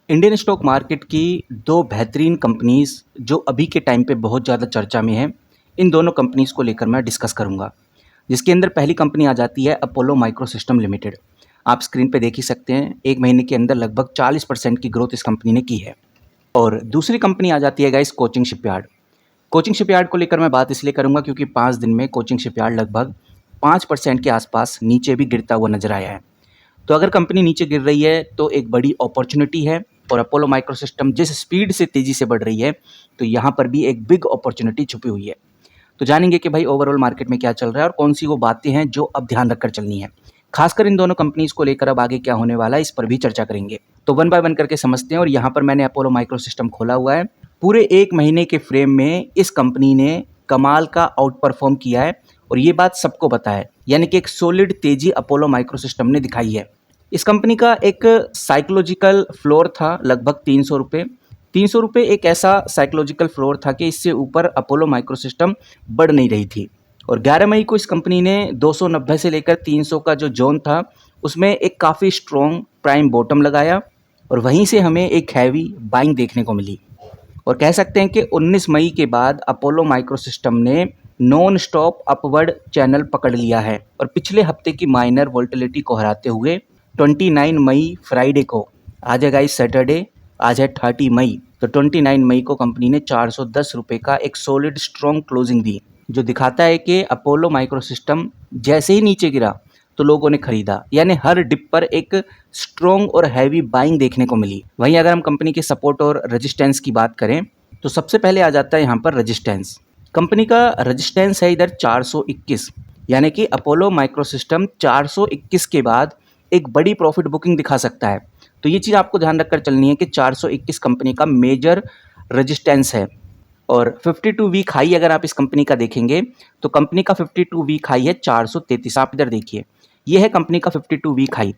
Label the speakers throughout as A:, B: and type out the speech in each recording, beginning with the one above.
A: Indian stock market की दो बेहतरीन कंपनीज़ जो अभी के टाइम पे बहुत ज़्यादा चर्चा में हैं, इन दोनों कंपनीज़ को लेकर मैं डिस्कस करूँगा। जिसके अंदर पहली कंपनी आ जाती है अपोलो माइक्रोसिस्टम लिमिटेड। आप स्क्रीन पे देख ही सकते हैं, 1 महीने के अंदर लगभग 40% की ग्रोथ इस कंपनी ने की है। और दूसरी कंपनी आ जाती है guys coaching shipyard. Coaching shipyard को लेकर मैं बात इसलिए करूँगा क्योंकि 5 दिन में कोचिंग शिपयार्ड लगभग 5% के आसपास नीचे भी गिरता हुआ नज़र आया है। तो अगर कंपनी नीचे गिर रही है तो एक बड़ी अपॉर्चुनिटी है, और अपोलो माइक्रोसिस्टम जिस स्पीड से तेज़ी से बढ़ रही है तो यहाँ पर भी एक बिग अपॉर्चुनिटी छुपी हुई है। तो जानेंगे कि भाई ओवरऑल मार्केट में क्या चल रहा है और कौन सी वो बातें हैं जो अब ध्यान रखकर चलनी है। खासकर इन दोनों कंपनीज़ को लेकर अब आगे क्या होने वाला है, इस पर भी चर्चा करेंगे। तो वन बाय वन करके समझते हैं। और यहाँ पर मैंने अपोलो माइक्रोसिस्टम खोला हुआ है। पूरे 1 महीने के फ्रेम में इस कंपनी ने कमाल का आउट परफॉर्म किया है, और ये बात सबको पता है, यानी कि एक सॉलिड तेज़ी अपोलो माइक्रोसिस्टम ने दिखाई है। इस कंपनी का एक साइकोलॉजिकल फ्लोर था लगभग 300 रुपये। 300 रुपये एक ऐसा साइकोलॉजिकल फ्लोर था कि इससे ऊपर अपोलो माइक्रोसिस्टम बढ़ नहीं रही थी। और 11 मई को इस कंपनी ने 290 से लेकर 300 का जो जोन था उसमें एक काफ़ी स्ट्रॉन्ग प्राइम बॉटम लगाया, और वहीं से हमें एक हैवी बाइंग देखने को मिली। और कह सकते हैं कि 19 मई के बाद अपोलो माइक्रोसिस्टम ने नॉन स्टॉप अपवर्ड चैनल पकड़ लिया है, और पिछले हफ्ते की माइनर वोल्टिलिटी को हराते हुए 29 मई फ्राइडे को, आज है गाइस सैटरडे, आज है 30 मई, तो 29 मई को कंपनी ने 410 रुपये का एक सॉलिड स्ट्रॉन्ग क्लोजिंग दी, जो दिखाता है कि अपोलो माइक्रोसिस्टम जैसे ही नीचे गिरा तो लोगों ने खरीदा, यानी हर डिप पर एक स्ट्रॉन्ग और हैवी बाइंग देखने को मिली। वहीं अगर हम कंपनी के सपोर्ट और रेजिस्टेंस की बात करें तो सबसे पहले आ जाता है यहाँ पर रेजिस्टेंस। कंपनी का रेजिस्टेंस है इधर 421, यानी कि अपोलो माइक्रोसिस्टम 421 के बाद एक बड़ी प्रॉफिट बुकिंग दिखा सकता है। तो ये चीज़ आपको ध्यान रखकर चलनी है कि 421 कंपनी का मेजर रेजिस्टेंस है। और 52 वीक हाई अगर आप इस कंपनी का देखेंगे तो कंपनी का 52 वीक हाई है 433। आप इधर देखिए, ये है कंपनी का 52 वीक हाई,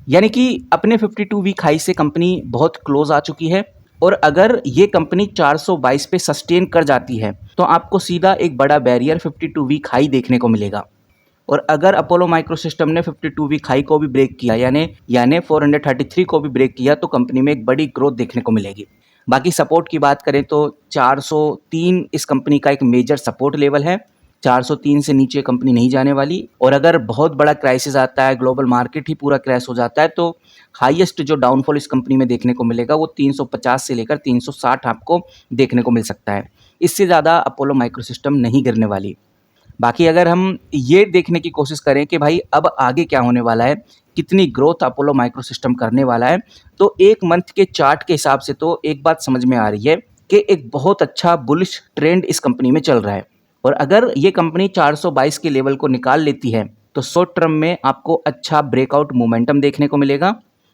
A: यानी कि अपने 52 वीक हाई से कंपनी बहुत क्लोज आ चुकी है। और अगर ये कंपनी 422 पे सस्टेन कर जाती है तो आपको सीधा एक बड़ा बैरियर 52 वीक हाई देखने को मिलेगा। और अगर अपोलो माइक्रोसिस्टम ने 52 वीक हाई को भी ब्रेक किया, यानी 433 को भी ब्रेक किया, तो कंपनी में एक बड़ी ग्रोथ देखने को मिलेगी। बाकी सपोर्ट की बात करें तो 403 इस कंपनी का एक मेजर सपोर्ट लेवल है। 403 से नीचे कंपनी नहीं जाने वाली। और अगर बहुत बड़ा क्राइसिस आता है, ग्लोबल मार्केट ही पूरा क्रैश हो जाता है, तो हाईएस्ट जो डाउनफॉल इस कंपनी में देखने को मिलेगा वो 350 से लेकर 360 आपको देखने को मिल सकता है। इससे ज़्यादा अपोलो माइक्रोसिस्टम नहीं गिरने वाली। बाकी अगर हम ये देखने की कोशिश करें कि भाई अब आगे क्या होने वाला है, कितनी ग्रोथ अपोलो माइक्रोसिस्टम करने वाला है, तो एक मंथ के चार्ट के हिसाब से तो एक बात समझ में आ रही है कि एक बहुत अच्छा बुलिश ट्रेंड इस कंपनी में चल रहा है। और अगर ये कंपनी 422 के लेवल को निकाल लेती है तो शॉर्ट टर्म में आपको अच्छा ब्रेकआउट मोमेंटम देखने को मिलेगा,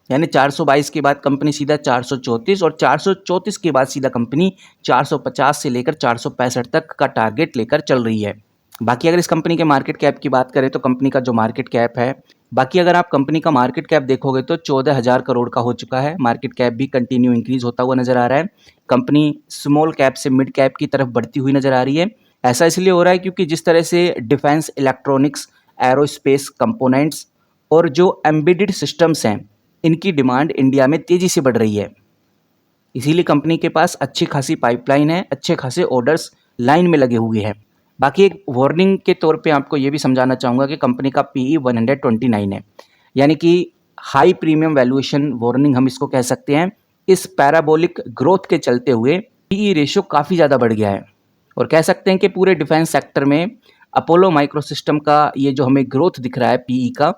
A: यानी 422 के बाद कंपनी सीधा 434, और 434 के बाद सीधा कंपनी 450 से लेकर 465 तक का टारगेट लेकर चल रही है। बाकी अगर इस कंपनी के मार्केट कैप की बात करें तो कंपनी का जो मार्केट कैप है, बाकी अगर आप कंपनी का मार्केट कैप देखोगे तो 14,000 करोड़ का हो चुका है। मार्केट कैप भी कंटिन्यू इंक्रीज होता हुआ नजर आ रहा है। कंपनी स्मॉल कैप से मिड कैप की तरफ बढ़ती हुई नजर आ रही है। ऐसा इसलिए हो रहा है क्योंकि जिस तरह से डिफेंस इलेक्ट्रॉनिक्स, एरोस्पेस कंपोनेंट्स और जो एम्बेडेड सिस्टम्स हैं, इनकी डिमांड इंडिया में तेज़ी से बढ़ रही है। इसीलिए कंपनी के पास अच्छी खासी पाइपलाइन है, अच्छे खासे ऑर्डर्स लाइन में लगे हुए हैं। बाकी एक वार्निंग के तौर पे आपको ये भी समझाना चाहूँगा कि कंपनी का पीई 129 है, यानी कि हाई प्रीमियम वैल्यूएशन वार्निंग हम इसको कह सकते हैं। इस पैराबोलिक ग्रोथ के चलते हुए पीई रेशियो काफ़ी ज़्यादा बढ़ गया है, और कह सकते हैं कि पूरे डिफेंस सेक्टर में अपोलो माइक्रोसिस्टम का ये जो हमें ग्रोथ दिख रहा है पीई का,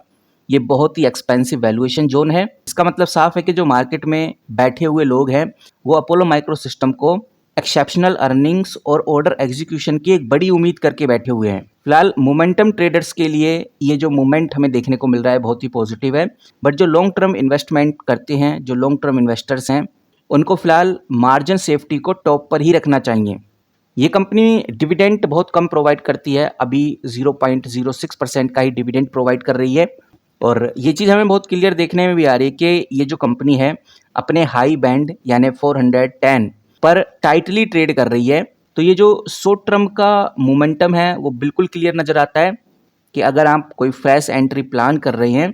A: ये बहुत ही एक्सपेंसिव वैल्यूएशन जोन है। इसका मतलब साफ है कि जो मार्केट में बैठे हुए लोग हैं वो अपोलो माइक्रोसिस्टम को एक्सेप्शनल अर्निंग्स और ऑर्डर एग्जीक्यूशन की एक बड़ी उम्मीद करके बैठे हुए हैं। फिलहाल मोमेंटम ट्रेडर्स के लिए ये जो मोमेंट हमें देखने को मिल रहा है बहुत ही पॉजिटिव है, बट जो लॉन्ग टर्म इन्वेस्टमेंट करते हैं, जो लॉन्ग टर्म इन्वेस्टर्स हैं, उनको फिलहाल मार्जिन सेफ्टी को टॉप पर ही रखना चाहिए। ये कंपनी डिविडेंड बहुत कम प्रोवाइड करती है, अभी 0.06% का ही डिविडेंड प्रोवाइड कर रही है। और ये चीज़ हमें बहुत क्लियर देखने में भी आ रही है कि ये जो कंपनी है अपने हाई बैंड यानी 410 पर टाइटली ट्रेड कर रही है। तो ये जो शॉर्ट टर्म का मोमेंटम है वो बिल्कुल क्लियर नज़र आता है कि अगर आप कोई फ्रेश एंट्री प्लान कर रहे हैं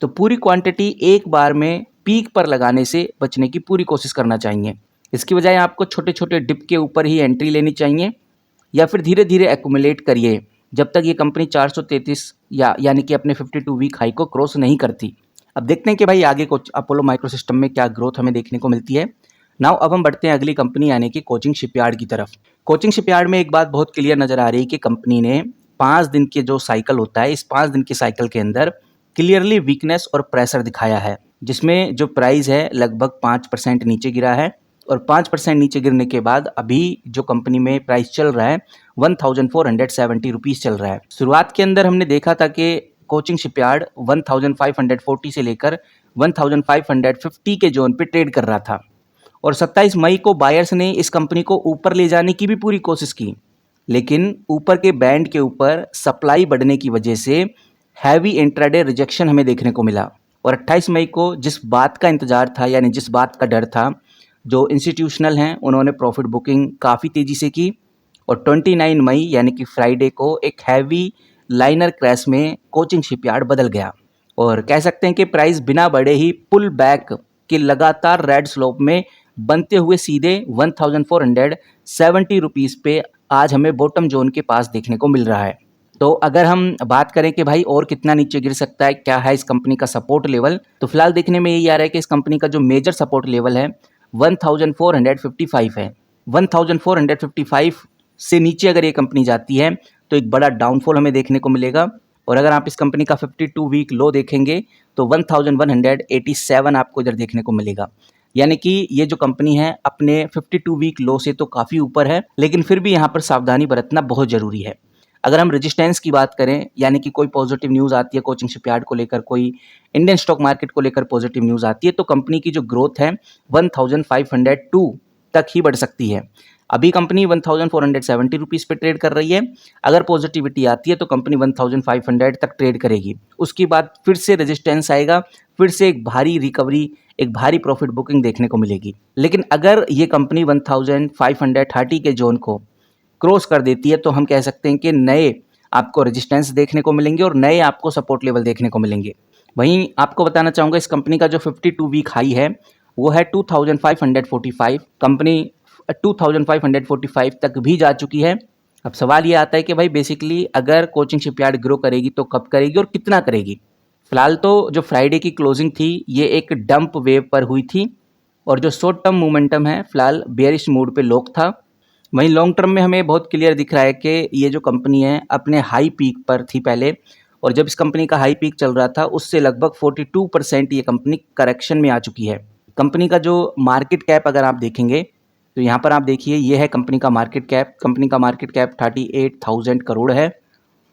A: तो पूरी क्वांटिटी एक बार में पीक पर लगाने से बचने की पूरी कोशिश करना चाहिए। इसकी बजाय आपको छोटे छोटे डिप के ऊपर ही एंट्री लेनी चाहिए या फिर धीरे धीरे एक्यूमुलेट करिए जब तक ये कंपनी 433 यानी कि अपने 52 वीक हाई को क्रॉस नहीं करती। अब देखते हैं कि भाई आगे कुछ अपोलो माइक्रो सिस्टम में क्या ग्रोथ हमें देखने को मिलती है। नाउ अब हम बढ़ते हैं अगली कंपनी यानी कि कोचिंग शिपयार्ड की तरफ। कोचिंग शिपयार्ड में एक बात बहुत क्लियर नज़र आ रही है कि कंपनी ने 5 दिन के जो साइकिल होता है, इस 5 दिन के साइकिल के अंदर क्लियरली वीकनेस और प्रेशर दिखाया है, जिसमें जो प्राइस है लगभग 5% नीचे गिरा है और 5% नीचे गिरने के बाद अभी जो कंपनी में प्राइस चल रहा है 1470 रुपीज़ चल रहा है। शुरुआत के अंदर हमने देखा था कि कोचिंग शिपयार्ड 1540 से लेकर 1550 के जोन पे ट्रेड कर रहा था और 27 मई को बायर्स ने इस कंपनी को ऊपर ले जाने की भी पूरी कोशिश की, लेकिन ऊपर के बैंड के ऊपर सप्लाई बढ़ने की वजह से हैवी इंट्राडे रिजेक्शन हमें देखने को मिला। और 28 मई को जिस बात का इंतजार था यानी जिस बात का डर था, जो इंस्टीट्यूशनल हैं उन्होंने प्रॉफिट बुकिंग काफ़ी तेज़ी से की और 29 मई यानी कि फ्राइडे को एक हैवी लाइनर क्रैश में कोचिंग शिपयार्ड बदल गया और कह सकते हैं कि प्राइस बिना बढ़े ही पुल बैक के लगातार रेड स्लोप में बनते हुए सीधे 1470 रुपीज़ पे आज हमें बॉटम जोन के पास देखने को मिल रहा है। तो अगर हम बात करें कि भाई और कितना नीचे गिर सकता है, क्या है इस कंपनी का सपोर्ट लेवल, तो फिलहाल देखने में यही आ रहा है कि इस कंपनी का जो मेजर सपोर्ट लेवल है 1455 है। 1455 से नीचे अगर ये कंपनी जाती है तो एक बड़ा डाउनफॉल हमें देखने को मिलेगा और अगर आप इस कंपनी का 52 वीक लो देखेंगे तो 1187 आपको इधर देखने को मिलेगा। यानी कि ये जो कंपनी है अपने 52 वीक लो से तो काफ़ी ऊपर है, लेकिन फिर भी यहाँ पर सावधानी बरतना बहुत ज़रूरी है। अगर हम रेजिस्टेंस की बात करें यानी कि कोई पॉजिटिव न्यूज़ आती है कोचिंग शिपयार्ड को लेकर, कोई इंडियन स्टॉक मार्केट को लेकर पॉजिटिव न्यूज़ आती है तो कंपनी की जो ग्रोथ है 1502 तक ही बढ़ सकती है। अभी कंपनी 1470 रुपीज़ पे ट्रेड कर रही है, अगर पॉजिटिविटी आती है तो कंपनी 1500 तक ट्रेड करेगी, उसके बाद फिर से रेजिस्टेंस आएगा, फिर से एक भारी रिकवरी, एक भारी प्रॉफिट बुकिंग देखने को मिलेगी। लेकिन अगर ये कंपनी 1530 के जोन को क्रॉस कर देती है तो हम कह सकते हैं कि नए आपको रेजिस्टेंस देखने को मिलेंगे और नए आपको सपोर्ट लेवल देखने को मिलेंगे। वहीं आपको बताना चाहूँगा इस कंपनी का जो 52 वीक हाई है वो है 2545। कंपनी 2545 तक भी जा चुकी है। अब सवाल ये आता है कि भाई बेसिकली अगर कोचिंग शिपयार्ड ग्रो करेगी तो कब करेगी और कितना करेगी। फिलहाल तो जो फ्राइडे की क्लोजिंग थी ये एक डंप वेव पर हुई थी और जो शॉर्ट टर्म मोमेंटम है फिलहाल बेयरिश मूड पे लॉक था। वहीं लॉन्ग टर्म में हमें बहुत क्लियर दिख रहा है कि ये जो कंपनी है अपने हाई पीक पर थी पहले और जब इस कंपनी का हाई पीक चल रहा था उससे लगभग 42% ये कंपनी करेक्शन में आ चुकी है। कंपनी का जो मार्केट कैप अगर आप देखेंगे तो यहाँ पर आप देखिए ये है कंपनी का मार्केट कैप। कंपनी का मार्केट कैप 38,000 करोड़ है,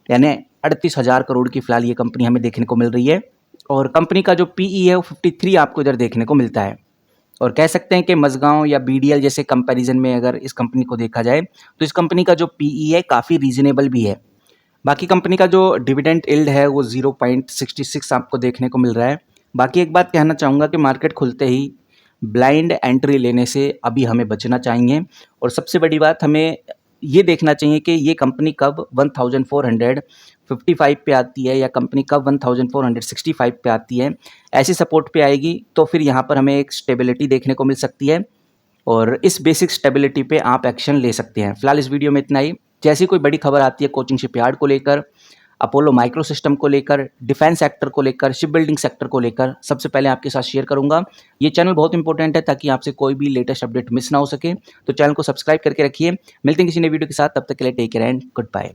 A: यानी 38,000 करोड़ की फिलहाल ये कंपनी हमें देखने को मिल रही है और कंपनी का जो पीई है वो 53 आपको इधर देखने को मिलता है। और कह सकते हैं कि मज़गांव या बीडीएल जैसे कंपैरिजन में अगर इस कंपनी को देखा जाए तो इस कंपनी का जो पीई है काफ़ी रीजनेबल भी है। बाकी कंपनी का जो डिविडेंड यील्ड है वो 0.66 आपको देखने को मिल रहा है। बाकी एक बात कहना चाहूँगा कि मार्केट खुलते ही ब्लाइंड एंट्री लेने से अभी हमें बचना चाहिए और सबसे बड़ी बात हमें ये देखना चाहिए कि ये कंपनी कब 1455 पे आती है या कंपनी कब 1465 पे आती है। ऐसी सपोर्ट पे आएगी तो फिर यहाँ पर हमें एक स्टेबिलिटी देखने को मिल सकती है और इस बेसिक स्टेबिलिटी पे आप एक्शन ले सकते हैं। फिलहाल इस वीडियो में इतना ही। जैसी कोई बड़ी खबर आती है कोचिंग शिपयार्ड को लेकर, अपोलो माइक्रो सिस्टम को लेकर, डिफेंस सेक्टर को लेकर, शिप बिल्डिंग सेक्टर को लेकर, सबसे पहले आपके साथ शेयर करूंगा। ये चैनल बहुत इंपॉर्टेंट है ताकि आपसे कोई भी लेटेस्ट अपडेट मिस ना हो सके, तो चैनल को सब्सक्राइब करके रखिए। मिलते हैं किसी नए वीडियो के साथ, तब तक के लिए take care and good bye.